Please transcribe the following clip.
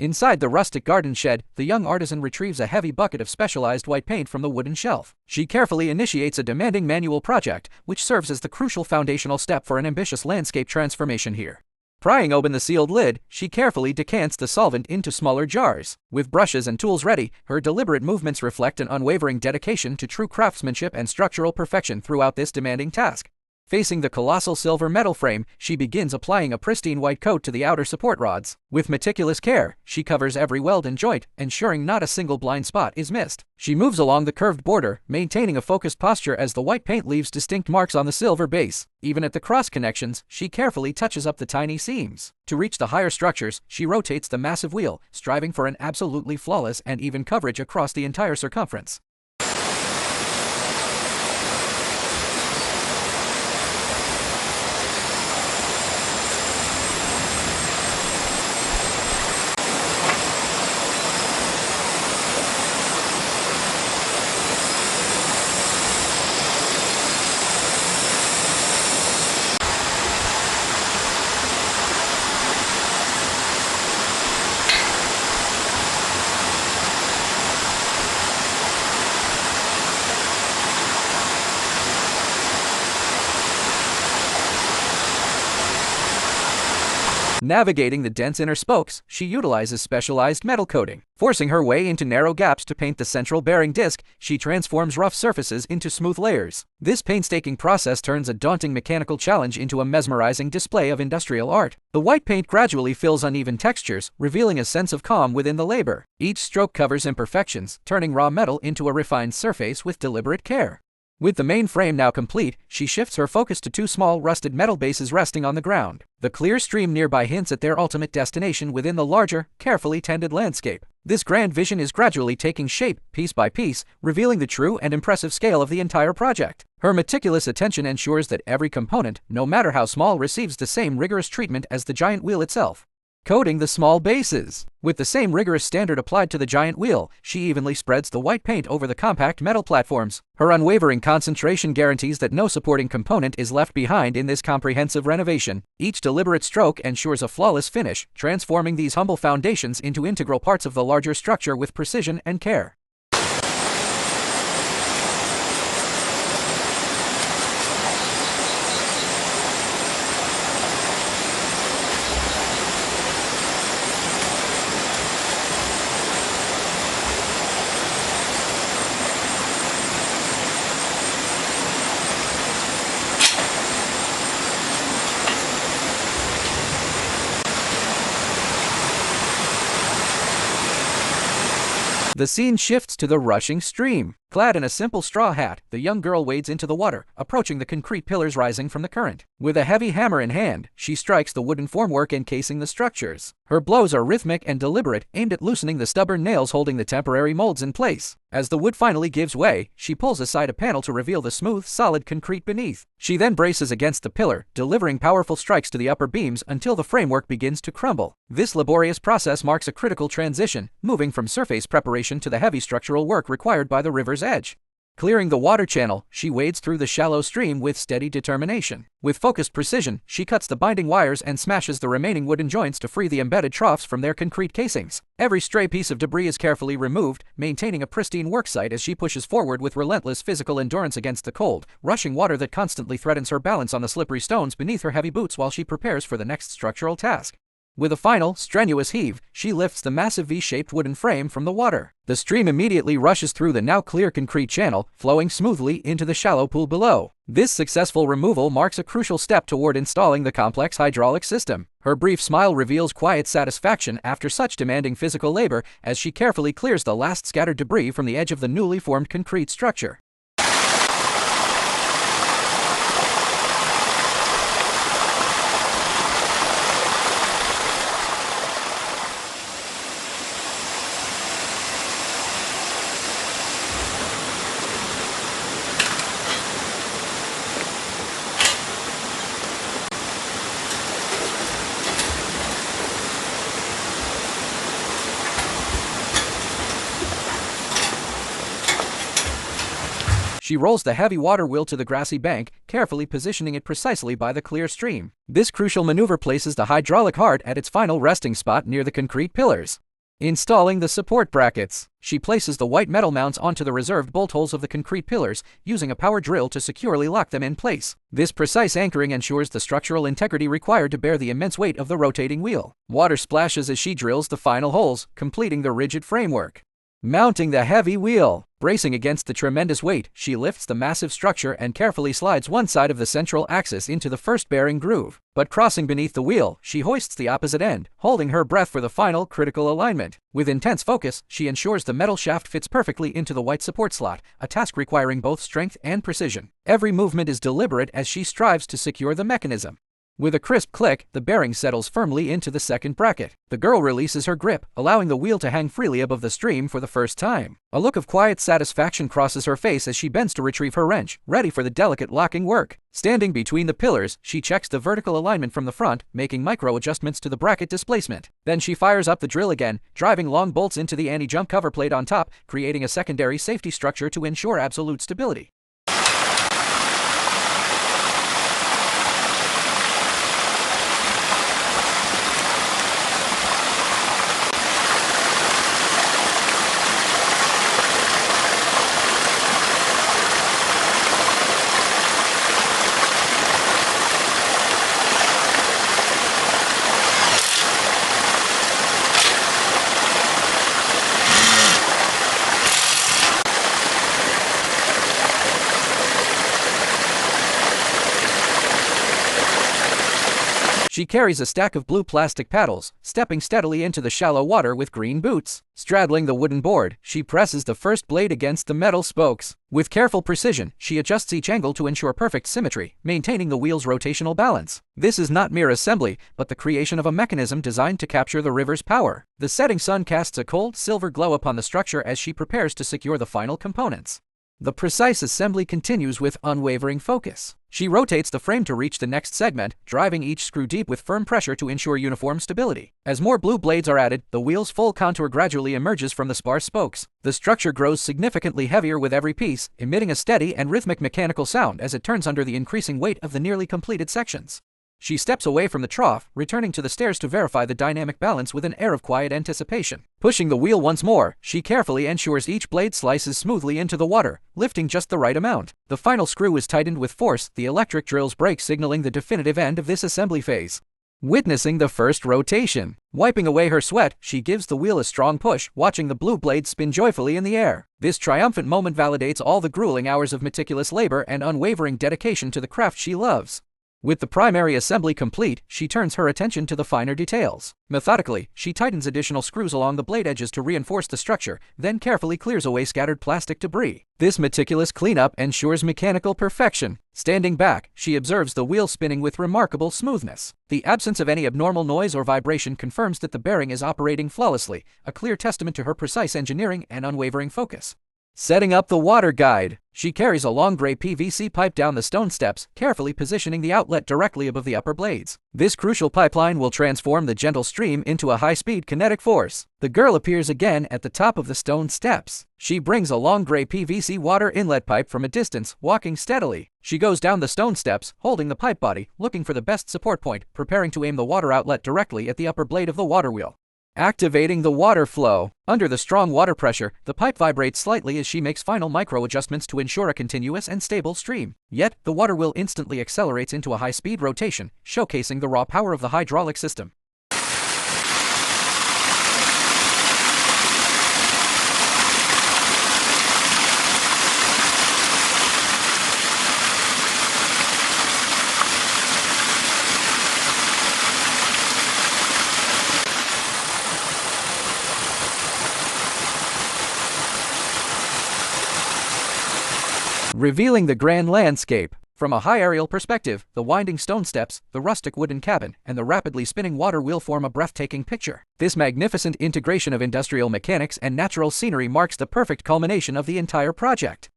Inside the rustic garden shed, the young artisan retrieves a heavy bucket of specialized white paint from the wooden shelf. She carefully initiates a demanding manual project, which serves as the crucial foundational step for an ambitious landscape transformation here. Prying open the sealed lid, she carefully decants the solvent into smaller jars. With brushes and tools ready, her deliberate movements reflect an unwavering dedication to true craftsmanship and structural perfection throughout this demanding task. Facing the colossal silver metal frame, she begins applying a pristine white coat to the outer support rods. With meticulous care, she covers every weld and joint, ensuring not a single blind spot is missed. She moves along the curved border, maintaining a focused posture as the white paint leaves distinct marks on the silver base. Even at the cross connections, she carefully touches up the tiny seams. To reach the higher structures, she rotates the massive wheel, striving for an absolutely flawless and even coverage across the entire circumference. Navigating the dense inner spokes, she utilizes specialized metal coating. Forcing her way into narrow gaps to paint the central bearing disc, she transforms rough surfaces into smooth layers. This painstaking process turns a daunting mechanical challenge into a mesmerizing display of industrial art. The white paint gradually fills uneven textures, revealing a sense of calm within the labor. Each stroke covers imperfections, turning raw metal into a refined surface with deliberate care. With the main frame now complete, she shifts her focus to two small rusted metal bases resting on the ground. The clear stream nearby hints at their ultimate destination within the larger, carefully tended landscape. This grand vision is gradually taking shape, piece by piece, revealing the true and impressive scale of the entire project. Her meticulous attention ensures that every component, no matter how small, receives the same rigorous treatment as the giant wheel itself. Coating the small bases. With the same rigorous standard applied to the giant wheel, she evenly spreads the white paint over the compact metal platforms. Her unwavering concentration guarantees that no supporting component is left behind in this comprehensive renovation. Each deliberate stroke ensures a flawless finish, transforming these humble foundations into integral parts of the larger structure with precision and care. The scene shifts to the rushing stream. Clad in a simple straw hat, the young girl wades into the water, approaching the concrete pillars rising from the current. With a heavy hammer in hand, she strikes the wooden formwork encasing the structures. Her blows are rhythmic and deliberate, aimed at loosening the stubborn nails holding the temporary molds in place. As the wood finally gives way, she pulls aside a panel to reveal the smooth, solid concrete beneath. She then braces against the pillar, delivering powerful strikes to the upper beams until the framework begins to crumble. This laborious process marks a critical transition, moving from surface preparation to the heavy structural work required by the river's edge. Clearing the water channel, she wades through the shallow stream with steady determination. With focused precision, she cuts the binding wires and smashes the remaining wooden joints to free the embedded troughs from their concrete casings. Every stray piece of debris is carefully removed, maintaining a pristine worksite as she pushes forward with relentless physical endurance against the cold, rushing water that constantly threatens her balance on the slippery stones beneath her heavy boots while she prepares for the next structural task. With a final, strenuous heave, she lifts the massive V-shaped wooden frame from the water. The stream immediately rushes through the now clear concrete channel, flowing smoothly into the shallow pool below. This successful removal marks a crucial step toward installing the complex hydraulic system. Her brief smile reveals quiet satisfaction after such demanding physical labor as she carefully clears the last scattered debris from the edge of the newly formed concrete structure. She rolls the heavy water wheel to the grassy bank, carefully positioning it precisely by the clear stream. This crucial maneuver places the hydraulic heart at its final resting spot near the concrete pillars. Installing the support brackets. She places the white metal mounts onto the reserved bolt holes of the concrete pillars, using a power drill to securely lock them in place. This precise anchoring ensures the structural integrity required to bear the immense weight of the rotating wheel. Water splashes as she drills the final holes, completing the rigid framework. Mounting the heavy wheel. Bracing against the tremendous weight, she lifts the massive structure and carefully slides one side of the central axis into the first bearing groove. But crossing beneath the wheel, she hoists the opposite end, holding her breath for the final critical alignment. With intense focus, she ensures the metal shaft fits perfectly into the white support slot, a task requiring both strength and precision. Every movement is deliberate as she strives to secure the mechanism. With a crisp click, the bearing settles firmly into the second bracket. The girl releases her grip, allowing the wheel to hang freely above the stream for the first time. A look of quiet satisfaction crosses her face as she bends to retrieve her wrench, ready for the delicate locking work. Standing between the pillars, she checks the vertical alignment from the front, making micro-adjustments to the bracket displacement. Then she fires up the drill again, driving long bolts into the anti-jump cover plate on top, creating a secondary safety structure to ensure absolute stability. She carries a stack of blue plastic paddles, stepping steadily into the shallow water with green boots. Straddling the wooden board, she presses the first blade against the metal spokes. With careful precision, she adjusts each angle to ensure perfect symmetry, maintaining the wheel's rotational balance. This is not mere assembly, but the creation of a mechanism designed to capture the river's power. The setting sun casts a cold silver glow upon the structure as she prepares to secure the final components. The precise assembly continues with unwavering focus. She rotates the frame to reach the next segment, driving each screw deep with firm pressure to ensure uniform stability. As more blue blades are added, the wheel's full contour gradually emerges from the sparse spokes. The structure grows significantly heavier with every piece, emitting a steady and rhythmic mechanical sound as it turns under the increasing weight of the nearly completed sections. She steps away from the trough, returning to the stairs to verify the dynamic balance with an air of quiet anticipation. Pushing the wheel once more, she carefully ensures each blade slices smoothly into the water, lifting just the right amount. The final screw is tightened with force, the electric drill's brake signaling the definitive end of this assembly phase. Witnessing the first rotation. Wiping away her sweat, she gives the wheel a strong push, watching the blue blades spin joyfully in the air. This triumphant moment validates all the grueling hours of meticulous labor and unwavering dedication to the craft she loves. With the primary assembly complete, she turns her attention to the finer details. Methodically, she tightens additional screws along the blade edges to reinforce the structure, then carefully clears away scattered plastic debris. This meticulous cleanup ensures mechanical perfection. Standing back, she observes the wheel spinning with remarkable smoothness. The absence of any abnormal noise or vibration confirms that the bearing is operating flawlessly, a clear testament to her precise engineering and unwavering focus. Setting up the water guide. She carries a long gray PVC pipe down the stone steps, carefully positioning the outlet directly above the upper blades. This crucial pipeline will transform the gentle stream into a high-speed kinetic force. The girl appears again at the top of the stone steps. She brings a long gray PVC water inlet pipe from a distance, walking steadily. She goes down the stone steps, holding the pipe body, looking for the best support point, preparing to aim the water outlet directly at the upper blade of the water wheel. Activating the water flow. Under the strong water pressure, the pipe vibrates slightly as she makes final micro-adjustments to ensure a continuous and stable stream. Yet, the water wheel instantly accelerates into a high-speed rotation, showcasing the raw power of the hydraulic system. Revealing the grand landscape. From a high aerial perspective, the winding stone steps, the rustic wooden cabin, and the rapidly spinning water wheel form a breathtaking picture. This magnificent integration of industrial mechanics and natural scenery marks the perfect culmination of the entire project.